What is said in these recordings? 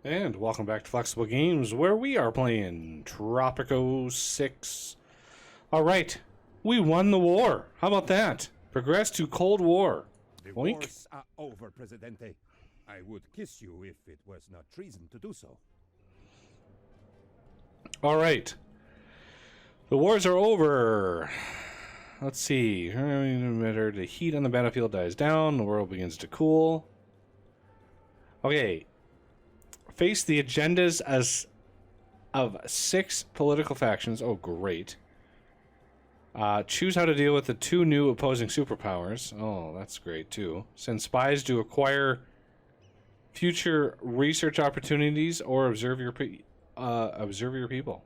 And welcome back to Flexible Games, where we are playing Tropico 6. Alright, we won the war. How about that? Progressed to Cold War. The Oink. wars are over, Presidente. I would kiss you if it was not treason to do so. Alright. The wars are over. Let's see. The heat on the battlefield dies down. The world begins to cool. Okay. Face the agendas of 6 political factions. Oh, great. Choose how to deal with the 2 new opposing superpowers. Oh, that's great, too. Send spies to acquire future research opportunities or observe your people.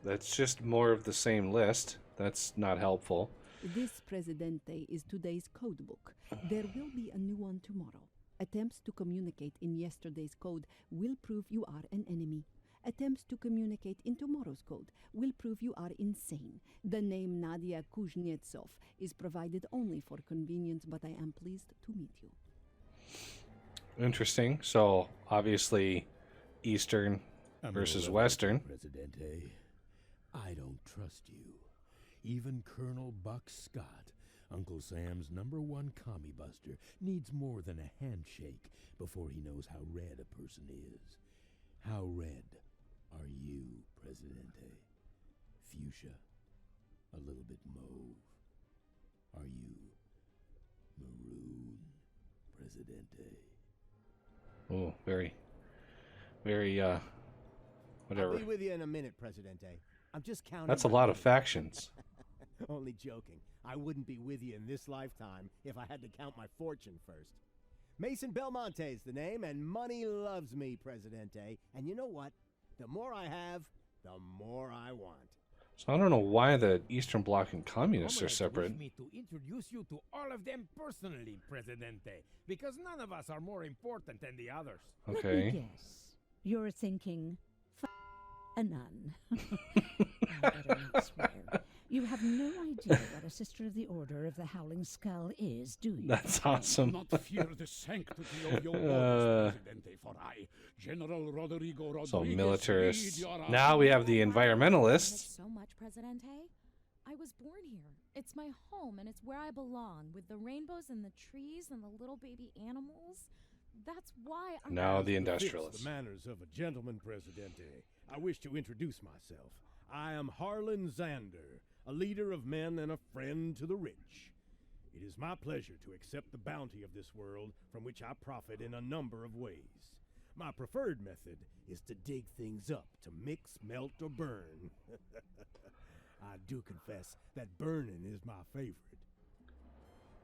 That's just more of the same list. That's not helpful. This, Presidente, is today's codebook. There will be a new one tomorrow. Attempts to communicate in yesterday's code will prove you are an enemy. Attempts to communicate in tomorrow's code will prove you are insane. The name Nadia Kuznetsov is provided only for convenience, but I am pleased to meet you. Interesting. So, obviously, Eastern versus Western. Presidente, I don't trust you. Even Colonel Buck Scott, Uncle Sam's #1 commie buster, needs more than a handshake before he knows how red a person is. How red are you, Presidente? Fuchsia? A little bit mauve? Are you maroon, Presidente? Oh, very, whatever. I'll be with you in a minute, Presidente. I'm just counting. That's a lot of factions. Only joking. I wouldn't be with you in this lifetime if I had to count my fortune first. Mason Belmonte's the name, and money loves me, Presidente. And you know what? The more I have, the more I want. So I don't know why the Eastern Bloc and Communists are Comrades separate. wish me to introduce you to all of them personally, Presidente, because none of us are more important than the others. Let Okay. me guess. You're thinking, a nun. I better not swear. You have no idea what a Sister of the Order of the Howling Skull is, do you? That's awesome. Not fear the sanctity of your orders, Presidente, for I, General Rodrigo Rodriguez, So lead militarists. your Now we have the Thanks environmentalists. so much, Presidente. I was born here. It's my home, and it's where I belong, with the rainbows and the trees and the little baby animals. That's why I'm... Now the Fits industrialists. the manners of a gentleman, Presidente. I wish to introduce myself. I am Harlan Zander, a leader of men and a friend to the rich. It is my pleasure to accept the bounty of this world, from which I profit in a number of ways. My preferred method is to dig things up, to mix, melt, or burn. I do confess that burning is my favorite.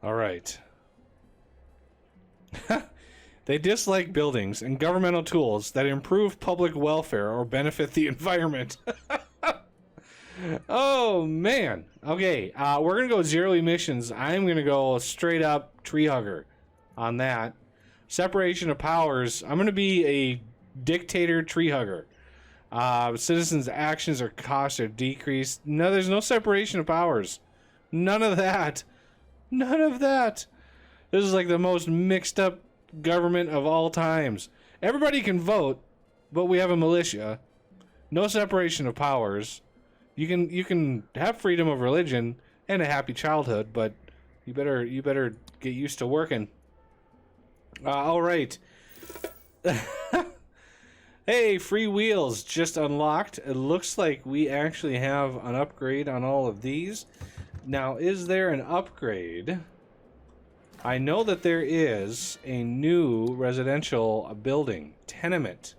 All right. They dislike buildings and governmental tools that improve public welfare or benefit the environment. Oh, man. Okay, we're going to go 0 emissions. I'm going to go straight up tree hugger on that. Separation of powers. I'm going to be a dictator tree hugger. Citizens' actions or costs are decreased. No, there's no separation of powers. None of that. None of that. This is like the most mixed up government of all times. Everybody can vote, but we have a militia. No separation of powers. You can have freedom of religion and a happy childhood, but you better get used to working. All right. Hey, free wheels just unlocked. It looks like we actually have an upgrade on all of these. Now, is there an upgrade? I know that there is a new residential building, tenement.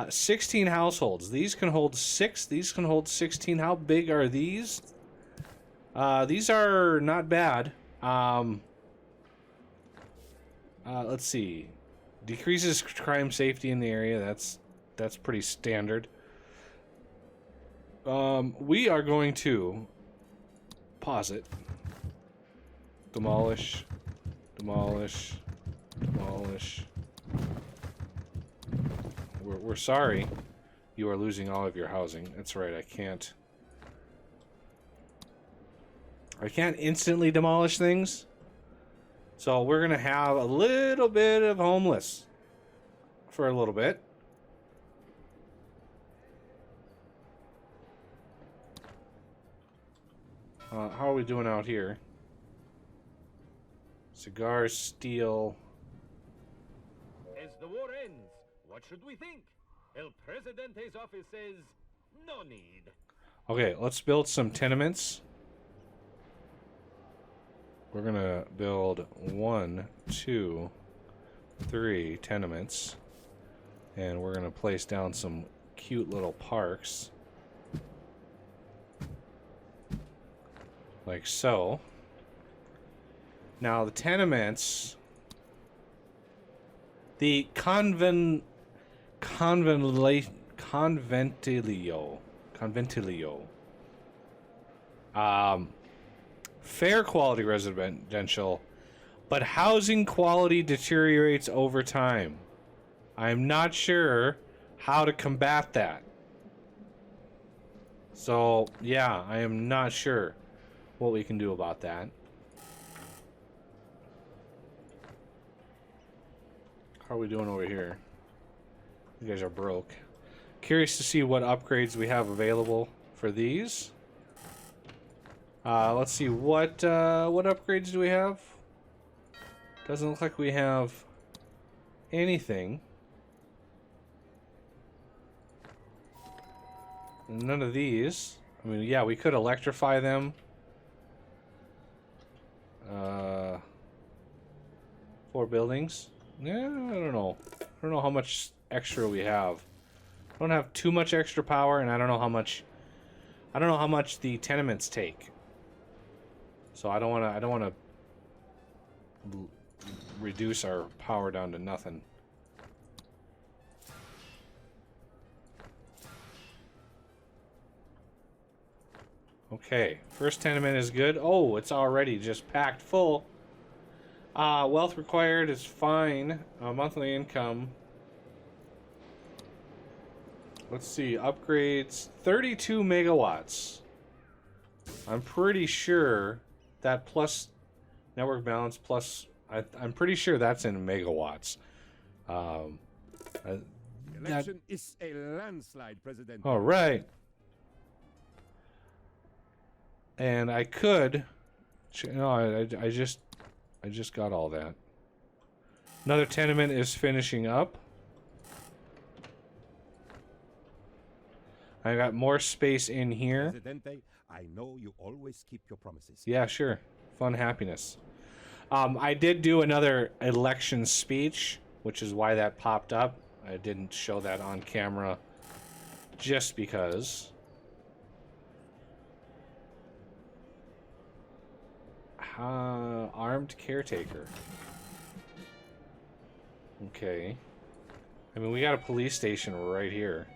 16 households. These can hold 6. These can hold 16. How big are these? These are not bad. Let's see. Decreases crime safety in the area. That's pretty standard. We are going to pause it. Demolish. Demolish. Demolish. We're sorry. You are losing all of your housing. That's right, I can't instantly demolish things. So we're going to have a little bit of homeless for a little bit. How are we doing out here? Cigars, steel. As the war ends, what should we think? El Presidente's office says no need. Okay, let's build some tenements. We're gonna build 1, 2, 3 tenements. And we're gonna place down some cute little parks. Like so. Now the tenements, the conventilio, fair quality residential, but housing quality deteriorates over time. I'm not sure how to combat that. So yeah, I am not sure what we can do about that. How are we doing over here? You guys are broke. Curious to see what upgrades we have available for these. Let's see, what upgrades do we have? Doesn't look like we have anything. None of these. I mean, yeah, we could electrify them. 4 buildings. Yeah, I don't know. I don't know how much extra we have. I don't have too much extra power, and I don't know how much the tenements take. So I don't want to reduce our power down to nothing. Okay, first tenement is good. Oh, it's already just packed full. Wealth required is fine. Monthly income. Let's see, upgrades. 32 megawatts. I'm pretty sure that plus network balance plus... I'm pretty sure that's in megawatts. Election is a landslide, President. All right. And I could... No, I just got all that. Another tenement is finishing up. I got more space in here. Presidente, I know you always keep your promises. Yeah, sure. Fun happiness. I did do another election speech, which is why that popped up. I didn't show that on camera just because. Armed caretaker. Okay. I mean, we got a police station right here.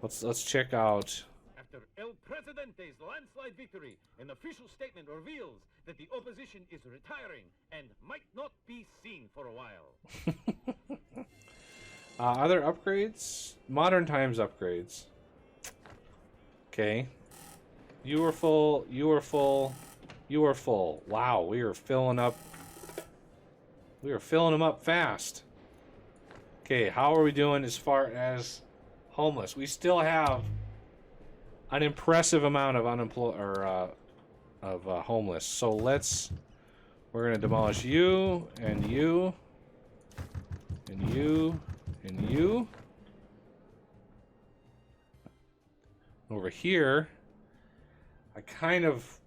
Let's check out. After El Presidente's landslide victory, an official statement reveals that the opposition is retiring and might not be seen for a while. Other upgrades? Modern times upgrades. Okay. You are full. You are full. You are full. Wow, we are filling up. We are filling them up fast. Okay, how are we doing as far as homeless? We still have an impressive amount of unemployed or homeless. So we're gonna demolish you and you and you and you. Over here, I kind of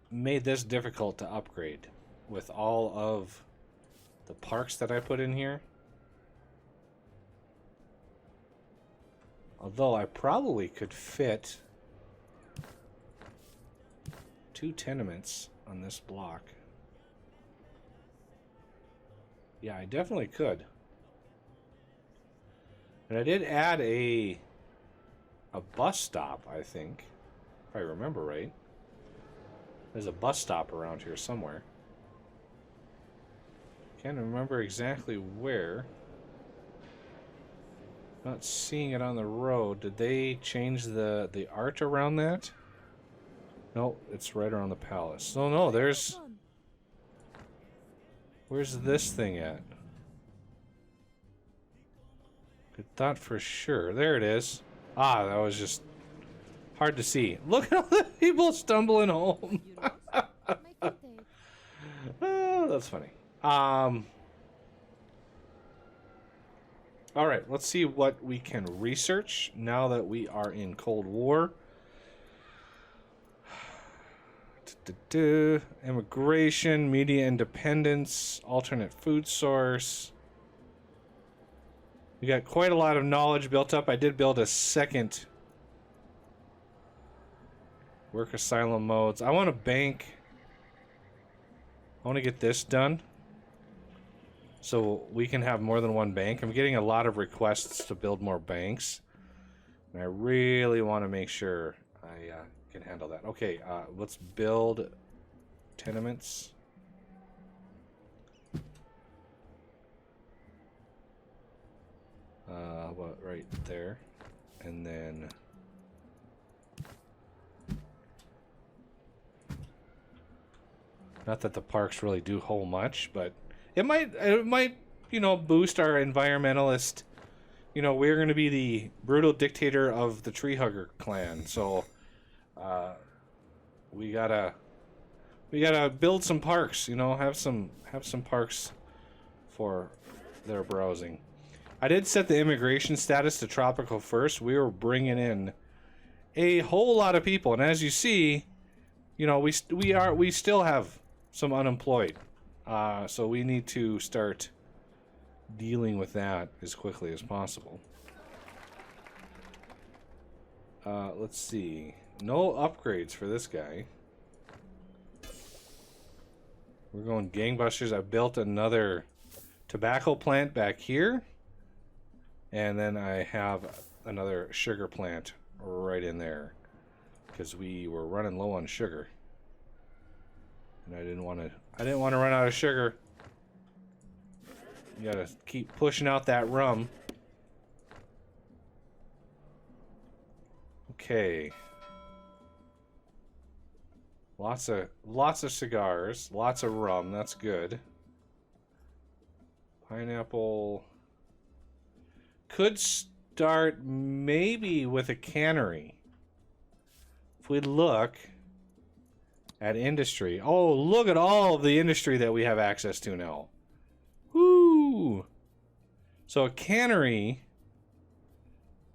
made this difficult to upgrade with all of the parks that I put in here. Although I probably could fit 2 tenements on this block. Yeah, I definitely could. And I did add a bus stop, I think, if I remember right. There's a bus stop around here somewhere. Can't remember exactly where. Not seeing it on the road. Did they change the art around that? No, it's right around the palace. Oh no, there's... Where's this thing at? Good thought for sure. There it is. Ah, that was just hard to see. Look at all the people stumbling home. Oh, that's funny. All right, let's see what we can research now that we are in Cold War. Immigration, media independence, alternate food source. We got quite a lot of knowledge built up. I did build a second work asylum modes. I want a bank. I want to get this done so we can have more than one bank. I'm getting a lot of requests to build more banks, and I really want to make sure I can handle that. Okay, let's build tenements. Well, right there, and then not that the parks really do whole much, but it might you know, boost our environmentalist. You know, we're going to be the brutal dictator of the tree hugger clan, so we gotta build some parks. You know, have some parks for their browsing. I did set the immigration status to tropical first. We were bringing in a whole lot of people, and as you see, you know, we still have some unemployed, so we need to start dealing with that as quickly as possible. Let's see. No upgrades for this guy. We're going gangbusters. I built another tobacco plant back here. And then I have another sugar plant right in there because we were running low on sugar. And I didn't want to run out of sugar. You got to keep pushing out that rum. Okay. Lots of cigars, lots of rum. That's good. Pineapple. Could start maybe with a cannery. If we look at industry. Oh, look at all of the industry that we have access to now. Woo! So a cannery,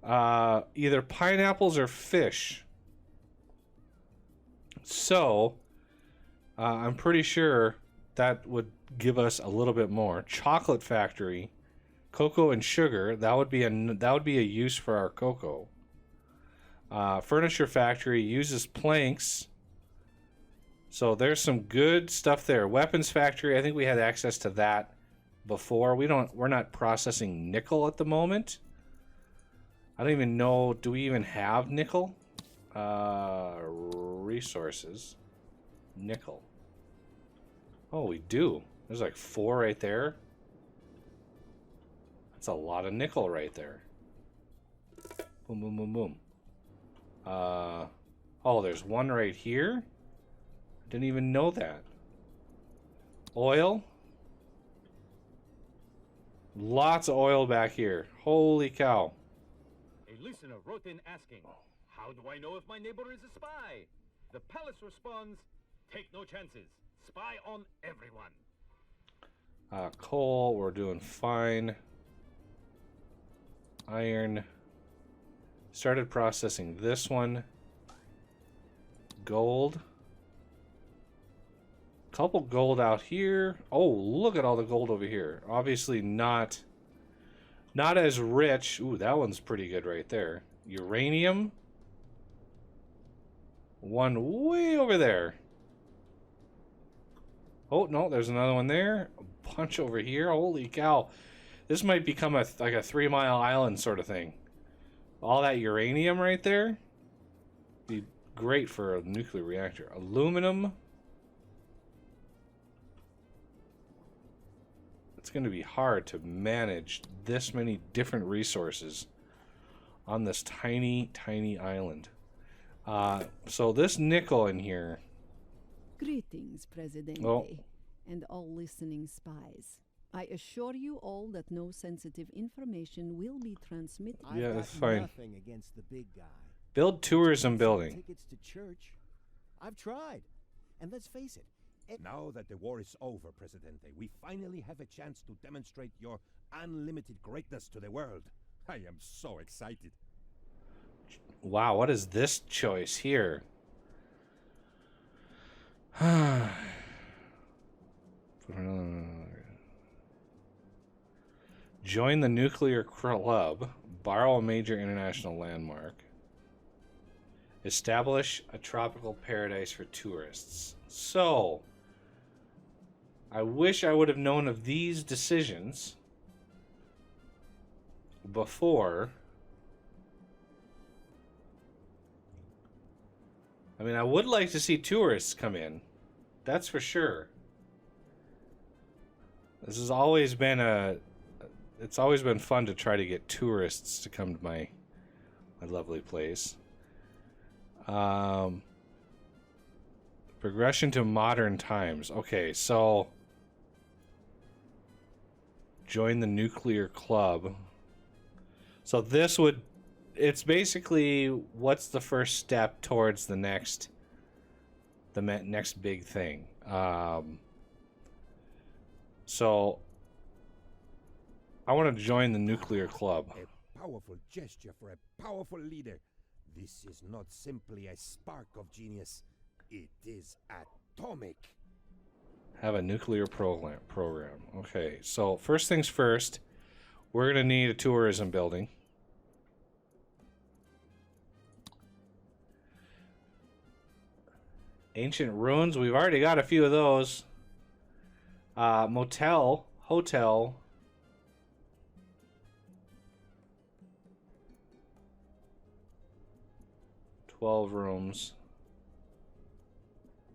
either pineapples or fish. So I'm pretty sure that would give us a little bit more. Chocolate factory. Cocoa and sugar, that would be a use for our cocoa. Furniture factory uses planks. So there's some good stuff there. Weapons factory, I think we had access to that before. We're not processing nickel at the moment. I don't even know, do we even have nickel? Resources. Nickel. Oh, we do. There's like 4 right there. That's a lot of nickel right there. Boom, boom, boom, boom. Oh, there's one right here. Didn't even know that. Oil. Lots of oil back here. Holy cow. A listener wrote in asking, how do I know if my neighbor is a spy? The palace responds, take no chances. Spy on everyone. Coal, we're doing fine. Iron. Started processing this one. Gold. Couple gold out here. Oh, look at all the gold over here. Obviously not as rich. Ooh, that one's pretty good right there. Uranium. One way over there. Oh, no, there's another one there. A bunch over here. Holy cow. This might become like a 3-mile island sort of thing. All that uranium right there. Be great for a nuclear reactor. Aluminum. It's going to be hard to manage this many different resources on this tiny, tiny island. So this nickel in here. Greetings, Presidente. Oh, and all listening spies. I assure you all that no sensitive information will be transmitted. Yeah, I've that's got fine. nothing against the big guy. Build tourism building. Tickets to church. I've tried. And let's face it, Now that the war is over, Presidente, we finally have a chance to demonstrate your unlimited greatness to the world. I am so excited. Wow, what is this choice here? Join the nuclear club. Borrow a major international landmark. Establish a tropical paradise for tourists. So, I wish I would have known of these decisions before. I mean, I would like to see tourists come in. That's for sure. This has always been it's always been fun to try to get tourists to come to my lovely place. Progression to modern times. Okay, so join the nuclear club. So this would, it's basically what's the first step towards the next big thing. So I want to join the nuclear club. A powerful gesture for a powerful leader. This is not simply a spark of genius. It is atomic. Have a nuclear program. Okay, so first things first, we're going to need a tourism building. Ancient ruins, we've already got a few of those. Motel, hotel. $12 rooms.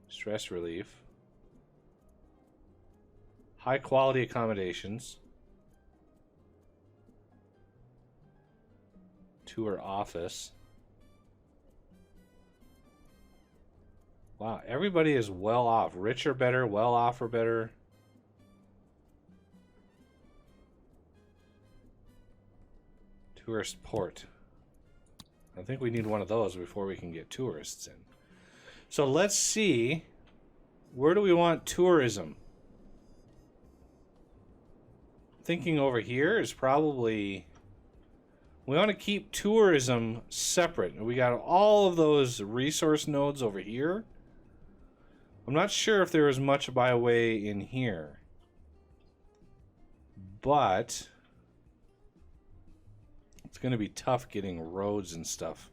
Stress relief. High quality accommodations. Tour office. Wow, everybody is well off. Rich or better, well off or better. Tourist port. I think we need one of those before we can get tourists in. So let's see. Where do we want tourism? Thinking over here is probably... We want to keep tourism separate. We got all of those resource nodes over here. I'm not sure if there is much by way in here. But... it's going to be tough getting roads and stuff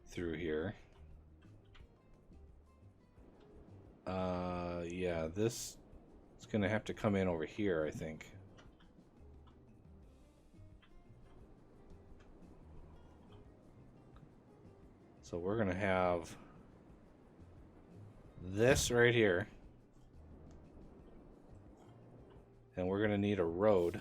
through here. Yeah, this is going to have to come in over here, I think. So we're going to have this right here. And we're going to need a road.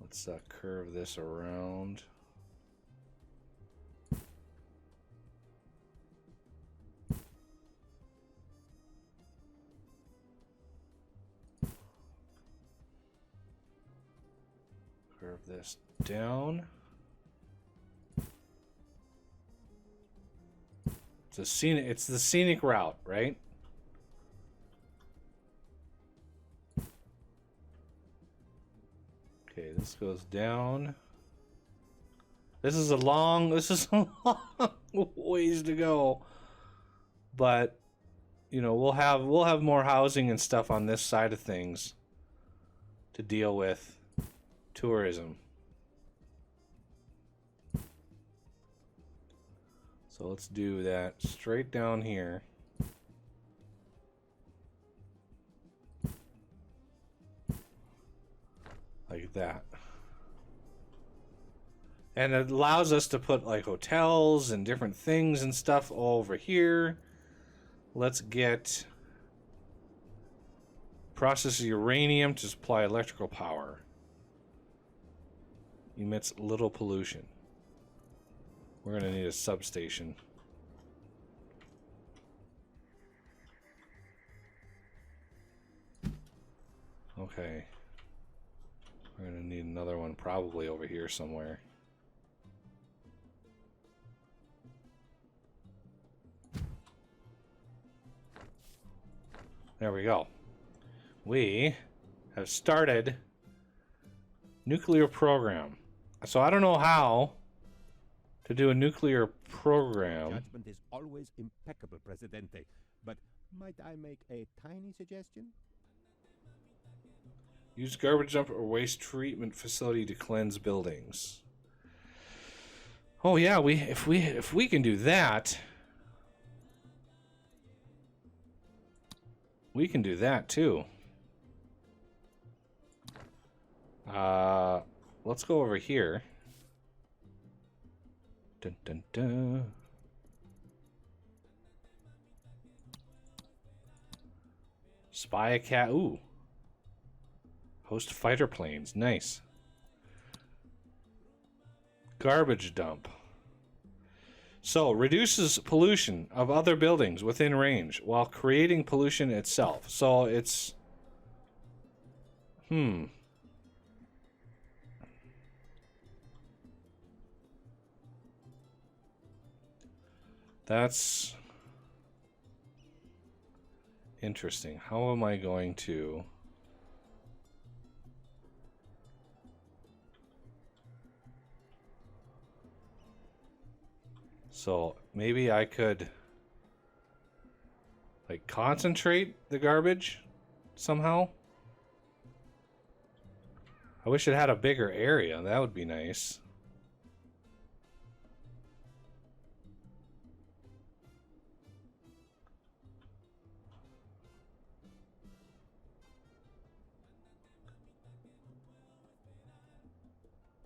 Let's curve this around. Curve this down. It's the scenic route, right? Okay, this goes down. This is a long ways to go. But you know, we'll have more housing and stuff on this side of things to deal with tourism. So let's do that straight down here. Like that. And it allows us to put like hotels and different things and stuff over here. Let's get process uranium to supply electrical power. emits little pollution. We're going to need a substation. Okay. We're going to need another one probably over here somewhere. There we go. We have started nuclear program. So I don't know how to do a nuclear program. Judgment is always impeccable, Presidente. But might I make a tiny suggestion? Use garbage dump or waste treatment facility to cleanse buildings. Oh yeah, if we can do that, we can do that too. Let's go over here. Dun, dun, dun. Spy a cat. Ooh. Host fighter planes. Nice. Garbage dump. So, reduces pollution of other buildings within range while creating pollution itself. So, it's... That's interesting. How am I going to... So maybe I could like concentrate the garbage somehow. I wish it had a bigger area. That would be nice.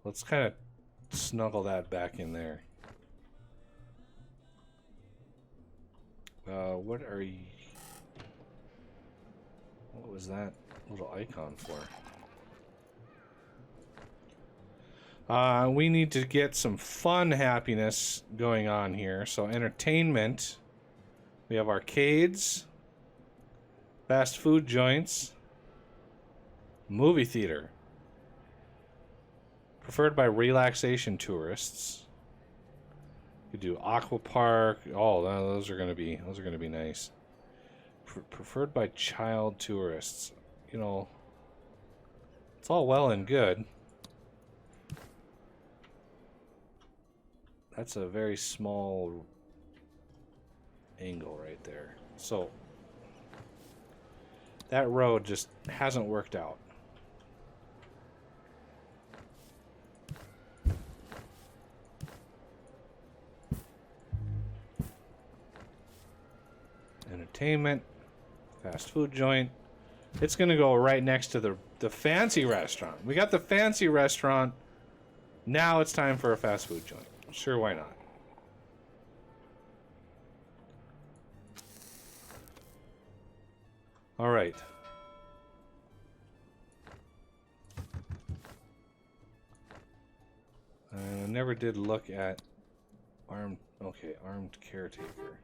Let's kind of snuggle that back in there. What are you... What was that little icon for? We need to get some fun happiness going on here. So entertainment. We have arcades. Fast food joints. Movie theater. Preferred by relaxation tourists. You could do aqua park. Oh, those are gonna be nice. Preferred by child tourists. You know, it's all well and good. That's a very small angle right there. So that road just hasn't worked out. Entertainment, fast food joint. It's gonna go right next to the fancy restaurant. We got the fancy restaurant. Now it's time for a fast food joint. Sure, why not? All right. I never did look at armed. Okay, armed caretaker.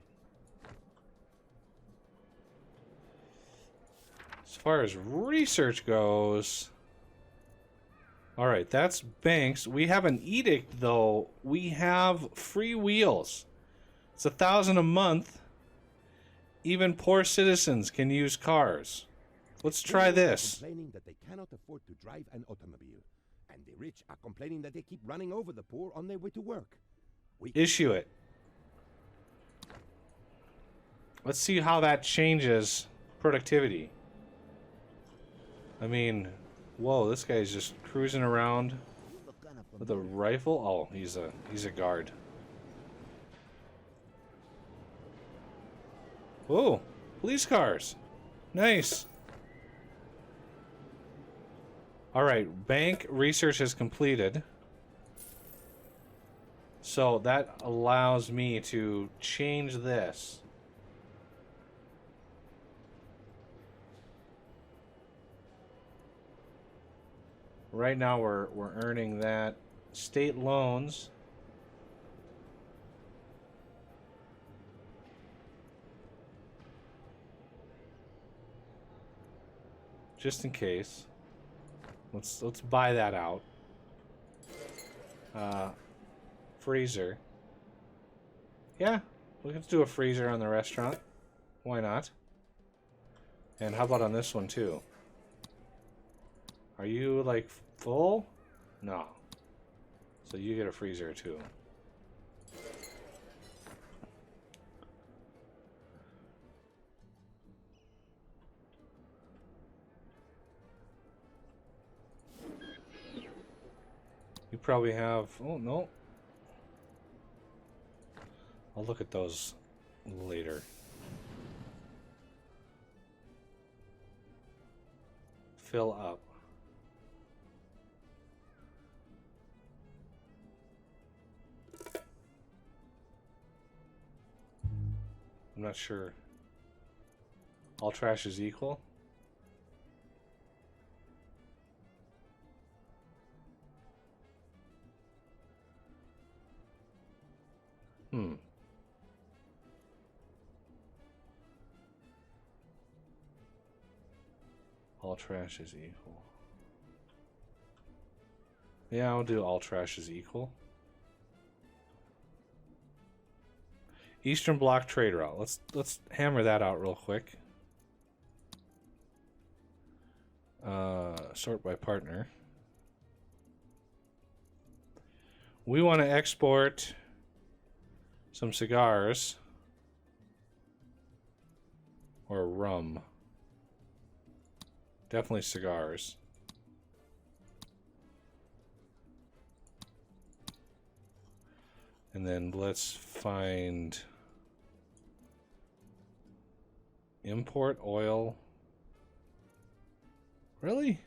As far as research goes, all right, that's banks. We have an edict, though. We have free wheels. It's 1,000 a month. Even poor citizens can use cars. Let's try this. Complaining that they cannot afford to drive an automobile, and the rich are complaining that they keep running over the poor on their way to work. Issue it. Let's see how that changes productivity. I mean, whoa, this guy's just cruising around with a rifle. Oh, he's a guard. Whoa, police cars. Nice. All right, bank research is completed. So that allows me to change this. Right now we're earning that. state loans. Just in case. Let's buy that out. Freezer. Yeah, let's do a freezer on the restaurant. Why not? And how about on this one too? Are you like full? No. So you get a freezer too. You probably have... Oh, no. I'll look at those later. Fill up. I'm not sure. All trash is equal? All trash is equal. Yeah, I'll do all trash is equal. Eastern Bloc trade route. Let's hammer that out real quick. Sort by partner. We want to export some cigars or rum. Definitely cigars. And then let's find import oil. Really?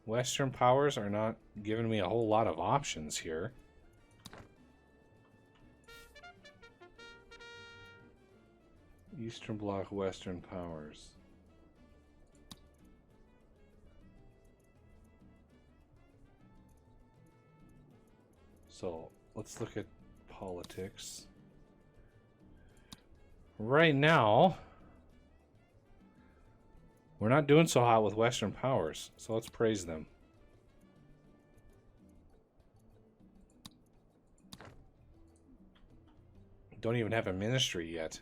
Western powers are not giving me a whole lot of options here. Eastern Bloc, Western powers. So let's look at politics. Right now, we're not doing so hot with Western powers, so let's praise them. Don't even have a ministry yet.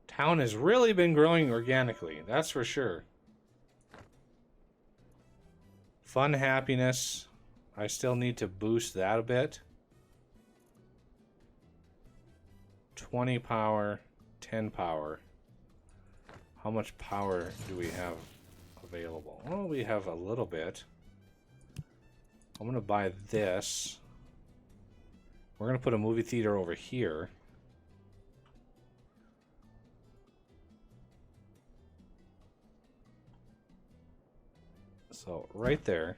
Town has really been growing organically, that's for sure. Fun, happiness. I still need to boost that a bit. 20 power, 10 power. How much power do we have available? Well, we have a little bit. I'm going to buy this. We're going to put a movie theater over here. So right there,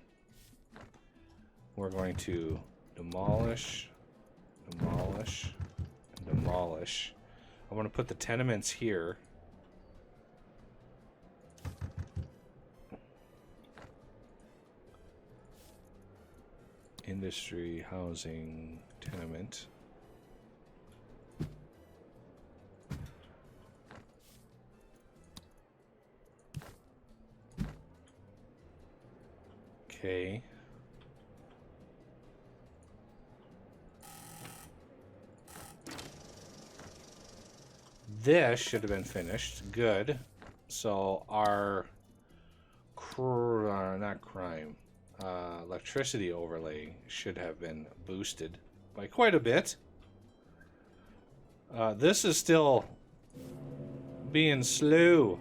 we're going to demolish, demolish, and demolish. I want to put the tenements here. Industry, housing, tenement. Okay. This should have been finished. Good. So our electricity overlay should have been boosted by quite a bit. This is still being slow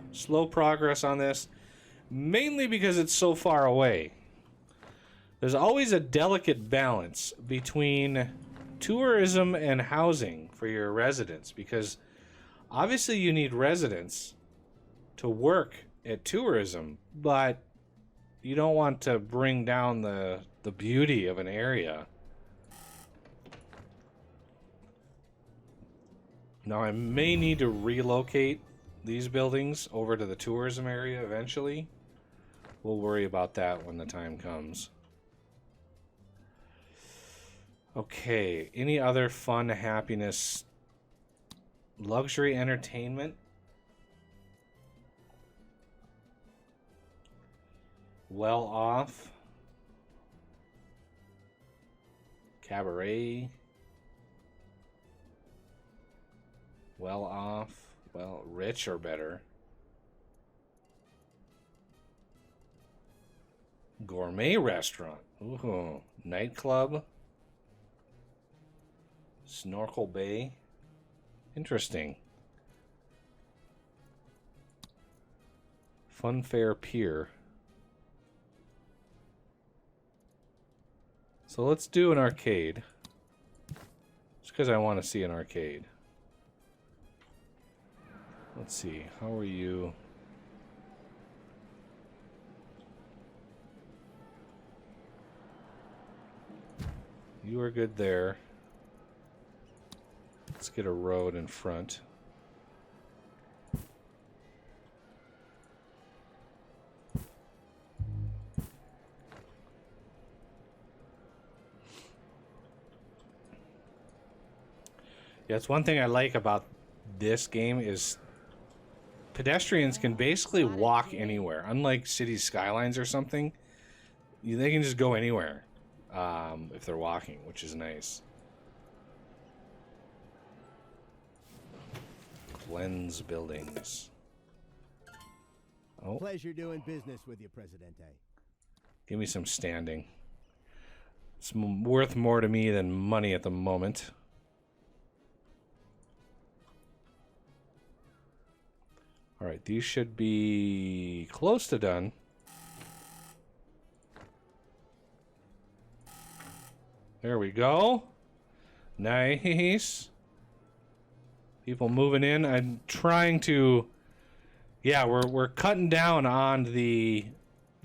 progress on this, mainly because it's so far away. There's always a delicate balance between tourism and housing for your residents, because obviously you need residents to work at tourism, but you don't want to bring down the beauty of an area. Now I may need to relocate these buildings over to the tourism area eventually. We'll worry about that when the time comes. Okay, any other fun, happiness, luxury entertainment? Well off. Cabaret. Well off. Well, rich or better. Gourmet restaurant. Ooh. Nightclub. Snorkel Bay. Interesting. Funfair Pier. So let's do an arcade. Just because I want to see an arcade. Let's see. How are you? You are good there. Let's get a road in front. Yeah, it's one thing I like about this game is pedestrians can basically walk anywhere. Unlike city skylines or something, they can just go anywhere if they're walking, which is nice. Cleanse buildings. Oh, Pleasure doing business with you, Presidente. give me some standing. It's worth more to me than money at the moment. All right, these should be close to done. There we go. Nice. People moving in. I'm trying to... Yeah, we're cutting down on the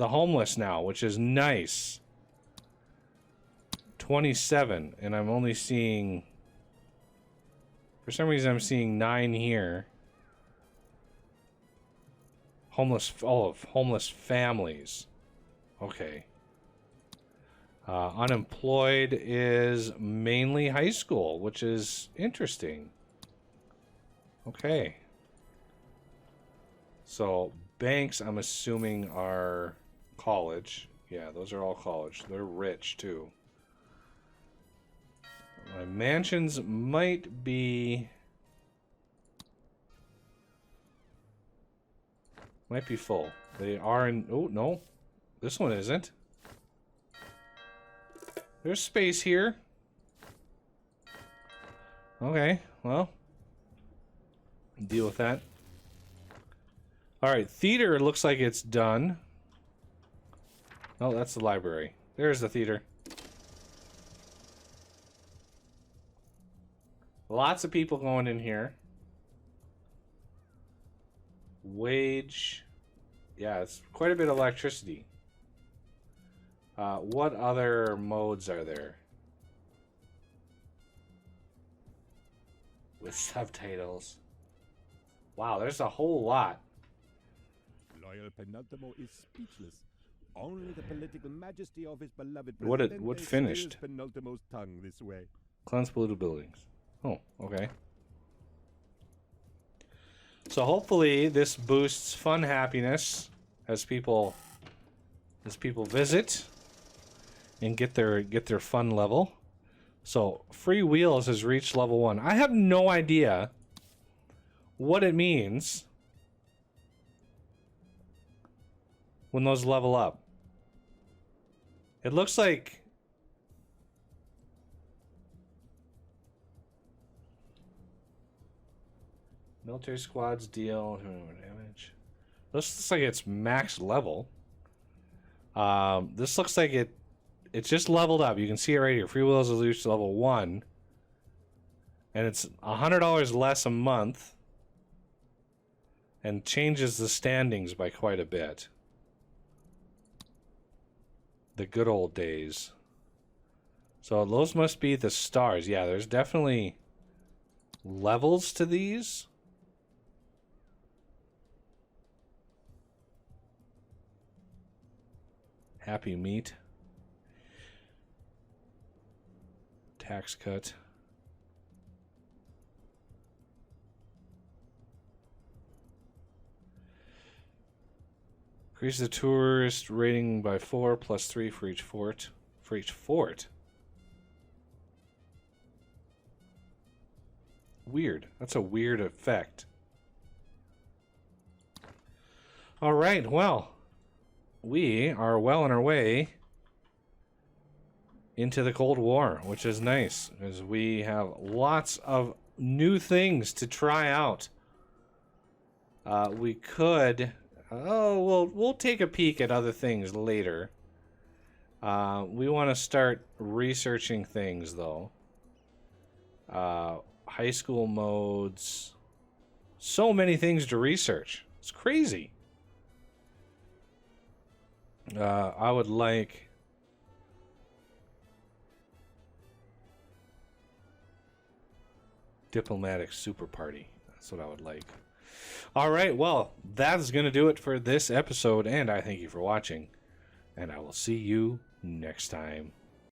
homeless now, which is nice. 27, and I'm only seeing... For some reason, I'm seeing 9 here. Homeless families. Okay. Unemployed is mainly high school, which is interesting. Okay. So banks, I'm assuming, are college. Yeah, those are all college. They're rich too. My mansions might be full. They are in... Oh, no. This one isn't. There's space here. Okay, well. Deal with that. Alright, theater looks like it's done. Oh, that's the library. There's the theater. Lots of people going in here. Wage. Yeah, it's quite a bit of electricity. What other modes are there? With subtitles. Wow, there's a whole lot. Loyal Penultimo is speechless. Only the political majesty of his beloved What finished? Penultimo's tongue this way. Cleanse polluted buildings. Oh, okay. So hopefully this boosts fun happiness as people visit and get their fun level. So Free Wheels has reached level 1. I have no idea what it means when those level up. It looks like military squads deal damage. This looks like it's max level. This looks like it's just leveled up. You can see it right here. Free Wills has reached level 1. And it's $100 less a month. And changes the standings by quite a bit. The good old days. So those must be the stars. Yeah, there's definitely levels to these. Happy meat. Tax cut. Increase the tourist rating by 4 plus 3 for each fort. For each fort? Weird. That's a weird effect. Alright, well. We are well on our way into the Cold War, which is nice, because we have lots of new things to try out. We could... we'll take a peek at other things later. We want to start researching things, though. High school modes. So many things to research. It's crazy. I would like... Diplomatic Super Party. That's what I would like. Alright, well, that's going to do it for this episode, and I thank you for watching. And I will see you next time.